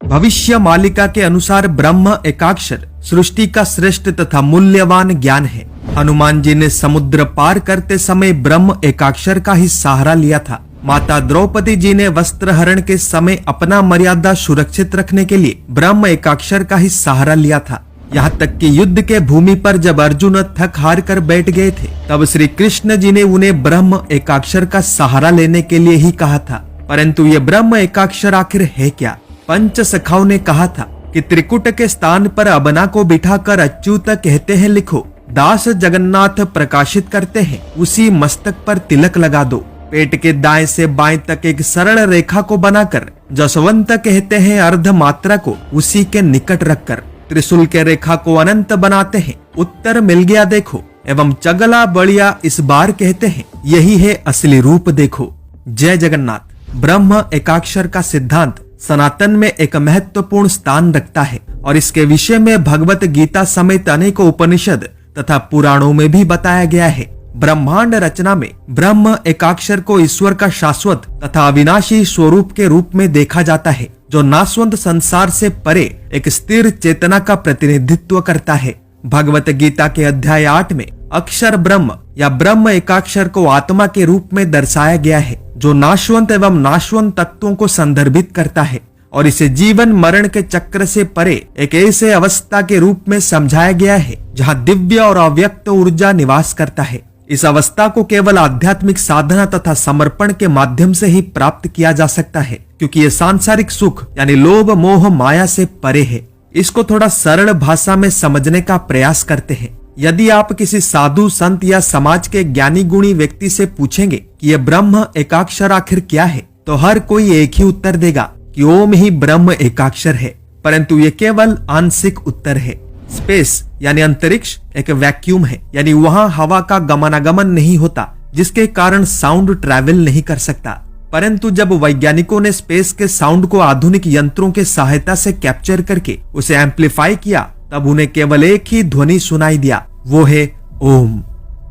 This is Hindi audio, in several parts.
भविष्य मालिका के अनुसार ब्रह्म एकाक्षर सृष्टि का श्रेष्ठ तथा मूल्यवान ज्ञान है। हनुमान जी ने समुद्र पार करते समय ब्रह्म एकाक्षर का ही सहारा लिया था। माता द्रौपदी जी ने वस्त्र हरण के समय अपना मर्यादा सुरक्षित रखने के लिए ब्रह्म एकाक्षर का ही सहारा लिया था। यहाँ तक कि युद्ध के भूमि पर जब अर्जुन थक हार कर बैठ गए थे, तब श्री कृष्ण जी ने उन्हें ब्रह्म एकाक्षर का सहारा लेने के लिए ही कहा था। परंतु ये ब्रह्म एकाक्षर आखिर है क्या? पंच सखाओं ने कहा था कि त्रिकुट के स्थान पर अबना को बिठाकर अच्युत कहते हैं लिखो, दास जगन्नाथ प्रकाशित करते हैं उसी मस्तक पर तिलक लगा दो। पेट के दाएं से बाएं तक एक सरल रेखा को बनाकर जसवंत कहते हैं अर्ध मात्रा को उसी के निकट रखकर त्रिशूल के रेखा को अनंत बनाते हैं उत्तर मिल गया देखो, एवं चगला बड़िया इस बार कहते हैं यही है असली रूप देखो। जय जगन्नाथ। ब्रह्म एकाक्षर का सिद्धांत सनातन में एक महत्वपूर्ण स्थान रखता है और इसके विषय में भगवत गीता समेत अनेक उपनिषद तथा पुराणों में भी बताया गया है। ब्रह्मांड रचना में ब्रह्म एकाक्षर को ईश्वर का शाश्वत तथा अविनाशी स्वरूप के रूप में देखा जाता है, जो नाशवंत संसार से परे एक स्थिर चेतना का प्रतिनिधित्व करता है। भगवत गीता के अध्याय 8 में अक्षर ब्रह्म या ब्रह्म एकाक्षर को आत्मा के रूप में दर्शाया गया है, जो नाशवंत एवं नाशवंत तत्वों को संदर्भित करता है और इसे जीवन मरण के चक्र से परे एक ऐसे अवस्था के रूप में समझाया गया है जहाँ दिव्य और अव्यक्त ऊर्जा निवास करता है। इस अवस्था को केवल आध्यात्मिक साधना तथा समर्पण के माध्यम से ही प्राप्त किया जा सकता है, क्योंकि ये सांसारिक सुख यानी लोभ मोह माया से परे है। इसको थोड़ा सरल भाषा में समझने का प्रयास करते हैं। यदि आप किसी साधु संत या समाज के ज्ञानी गुणी व्यक्ति से पूछेंगे कि ये ब्रह्म एकाक्षर आखिर क्या है, तो हर कोई एक ही उत्तर देगा कि ओम ही ब्रह्म एकाक्षर है। परंतु ये केवल आंशिक उत्तर है। स्पेस यानी अंतरिक्ष एक वैक्यूम है, यानी वहां हवा का गमनागमन नहीं होता, जिसके कारण साउंड ट्रैवल नहीं कर सकता। परंतु जब वैज्ञानिकों ने स्पेस के साउंड को आधुनिक यंत्रों के सहायता से कैप्चर करके उसे एम्पलीफाई किया, तब उन्हें केवल एक ही ध्वनि सुनाई दिया, वो है ओम।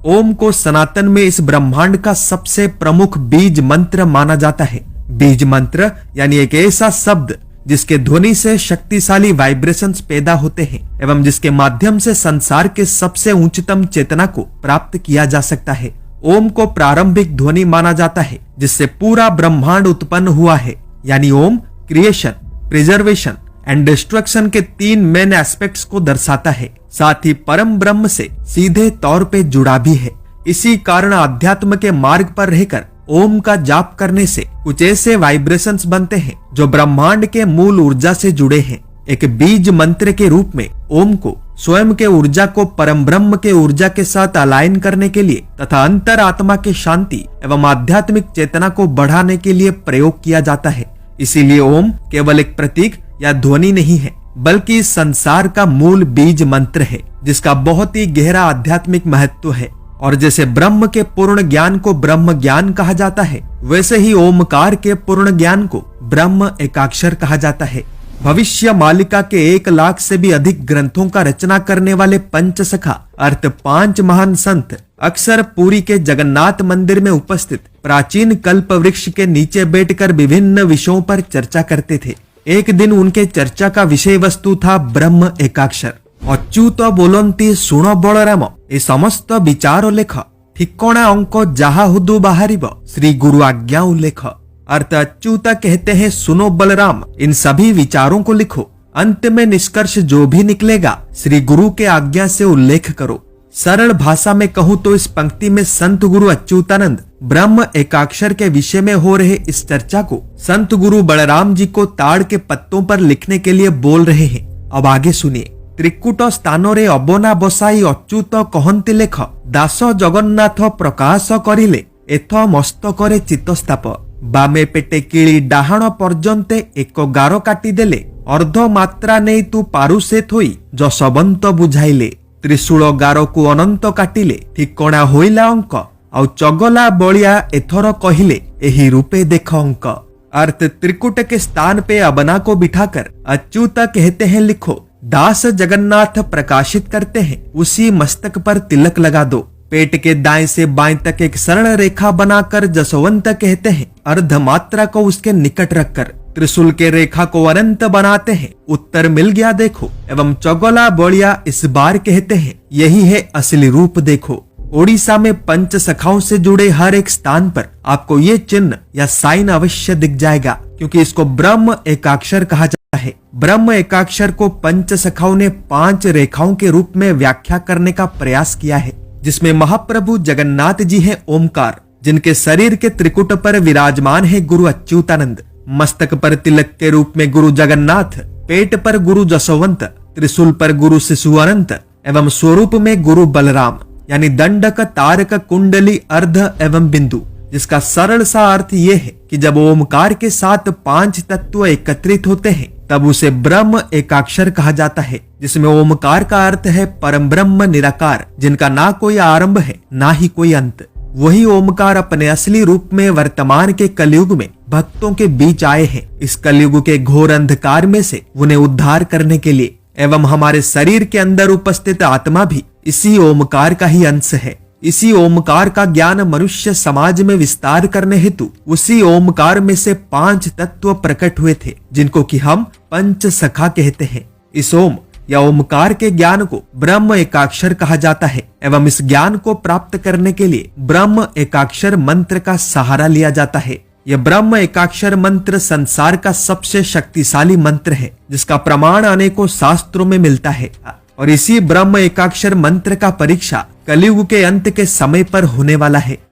ओम को सनातन में इस ब्रह्मांड का सबसे प्रमुख बीज मंत्र माना जाता है। बीज मंत्र यानी एक ऐसा शब्द जिसके ध्वनि से शक्तिशाली वाइब्रेशंस पैदा होते हैं एवं जिसके माध्यम से संसार के सबसे उच्चतम चेतना को प्राप्त किया जा सकता है। ओम को प्रारंभिक ध्वनि माना जाता है जिससे पूरा ब्रह्मांड उत्पन्न हुआ है, यानी ओम क्रिएशन, प्रिजर्वेशन एंड डिस्ट्रक्शन के 3 मेन एस्पेक्ट्स को दर्शाता है। साथ ही परम ब्रह्म से सीधे तौर पे जुड़ा भी है। इसी कारण अध्यात्म के मार्ग पर रहकर ओम का जाप करने से कुछ ऐसे वाइब्रेशंस बनते हैं जो ब्रह्मांड के मूल ऊर्जा से जुड़े हैं। एक बीज मंत्र के रूप में ओम को स्वयं के ऊर्जा को परम ब्रह्म के ऊर्जा के साथ अलाइन करने के लिए तथा अंतर आत्मा के शांति एवं आध्यात्मिक चेतना को बढ़ाने के लिए प्रयोग किया जाता है। इसीलिए ओम केवल एक प्रतीक या ध्वनि नहीं है, बल्कि संसार का मूल बीज मंत्र है, जिसका बहुत ही गहरा आध्यात्मिक महत्व है। और जैसे ब्रह्म के पूर्ण ज्ञान को ब्रह्म ज्ञान कहा जाता है, वैसे ही ओमकार के पूर्ण ज्ञान को ब्रह्म एकाक्षर कहा जाता है। भविष्य मालिका के 1 लाख से भी अधिक ग्रंथों का रचना करने वाले पंचसखा अर्थ 5 महान संत अक्सर पुरी के जगन्नाथ मंदिर में उपस्थित प्राचीन कल्प वृक्ष के नीचे बैठकर विभिन्न विषयों पर चर्चा करते थे। एक दिन उनके चर्चा का विषय वस्तु था ब्रह्म एकाक्षर। अच्युत बोलंती सुण बलराम ए समस्त विचार लेख, ठिकणा अंक जहा हुदु बाहरिब श्री गुरु आज्ञा उल्लेख। अर्थ अच्युत कहते हैं सुनो बलराम, इन सभी विचारों को लिखो, अंत में निष्कर्ष जो भी निकलेगा श्री गुरु के आज्ञा से उल्लेख करो। सरल भाषा में कहूँ तो इस पंक्ति में संत गुरु अच्युतानंद ब्रह्म एकाक्षर के विषय में हो रहे इस चर्चा को संत गुरु बलराम जी को ताड़ के पत्तों पर लिखने के लिए बोल रहे हैं। अब आगे सुनिए। त्रिकुट स्थानरे अबना बसाई अच्युत कहंती लेख, दास जगन्नाथ प्रकाश करिले एथ मस्तकरे चित्तस्ताप। बामे पेटे किली डाहाण पर्यन्ते एक गार काटिदेले, अर्ध मात्रा नहीं तू पारु से थोई जसवंत बुझाइले। त्रिशूल गार को अनंत काटिले, ठिकणा होइला अंक, आउ चगला बलिया एथर कहिले एही रूपे देख अंक। अर्थ त्रिकुट के स्थान पे अबना को बिठाकर अच्युत कहते हैं लिखो, दास जगन्नाथ प्रकाशित करते हैं उसी मस्तक पर तिलक लगा दो। पेट के दाएं से बाएं तक एक सरल रेखा बनाकर जसवंत कहते हैं अर्ध मात्रा को उसके निकट रखकर त्रिशूल के रेखा को अनंत बनाते हैं। उत्तर मिल गया देखो। एवं चौगोला बोलिया इस बार कहते हैं, यही है असली रूप देखो। ओडिशा में पंच सखाओं से जुड़े हर एक स्थान पर आपको ये चिन्ह या साइन अवश्य दिख जाएगा, क्योंकि इसको ब्रह्म एकाक्षर कहा जाता है। ब्रह्म एकाक्षर को पंच सखाओं ने 5 रेखाओं के रूप में व्याख्या करने का प्रयास किया है, जिसमें महाप्रभु जगन्नाथ जी हैं ओमकार, जिनके शरीर के त्रिकुट पर विराजमान है गुरु अच्युतानंद, मस्तक पर तिलक के रूप में गुरु जगन्नाथ, पेट पर गुरु जसवंत, त्रिशूल पर गुरु शिशु अनंत एवं स्वरूप में गुरु बलराम, यानी दंडक, तारक, कुंडली, अर्ध एवं बिंदु, जिसका सरल सा अर्थ ये है कि जब ओमकार के साथ 5 तत्व एकत्रित होते हैं तब उसे ब्रह्म एकाक्षर कहा जाता है, जिसमें ओमकार का अर्थ है परम ब्रह्म निराकार, जिनका ना कोई आरंभ है ना ही कोई अंत। वही ओमकार अपने असली रूप में वर्तमान के कलयुग में भक्तों के बीच आए हैं, इस कलयुग के घोर अंधकार में से उन्हें उद्धार करने के लिए। एवं हमारे शरीर के अंदर उपस्थित आत्मा भी इसी ओमकार का ही अंश है। इसी ओमकार का ज्ञान मनुष्य समाज में विस्तार करने हेतु उसी ओमकार में से 5 तत्व प्रकट हुए थे, जिनको कि हम पंच सखा कहते हैं। इस ओम या ओमकार के ज्ञान को ब्रह्म एकाक्षर कहा जाता है एवं इस ज्ञान को प्राप्त करने के लिए ब्रह्म एकाक्षर मंत्र का सहारा लिया जाता है। यह ब्रह्म एकाक्षर मंत्र संसार का सबसे शक्तिशाली मंत्र है, जिसका प्रमाण अनेकों शास्त्रों में मिलता है। और इसी ब्रह्म एकाक्षर मंत्र का परीक्षा कलयुग के अंत के समय पर होने वाला है।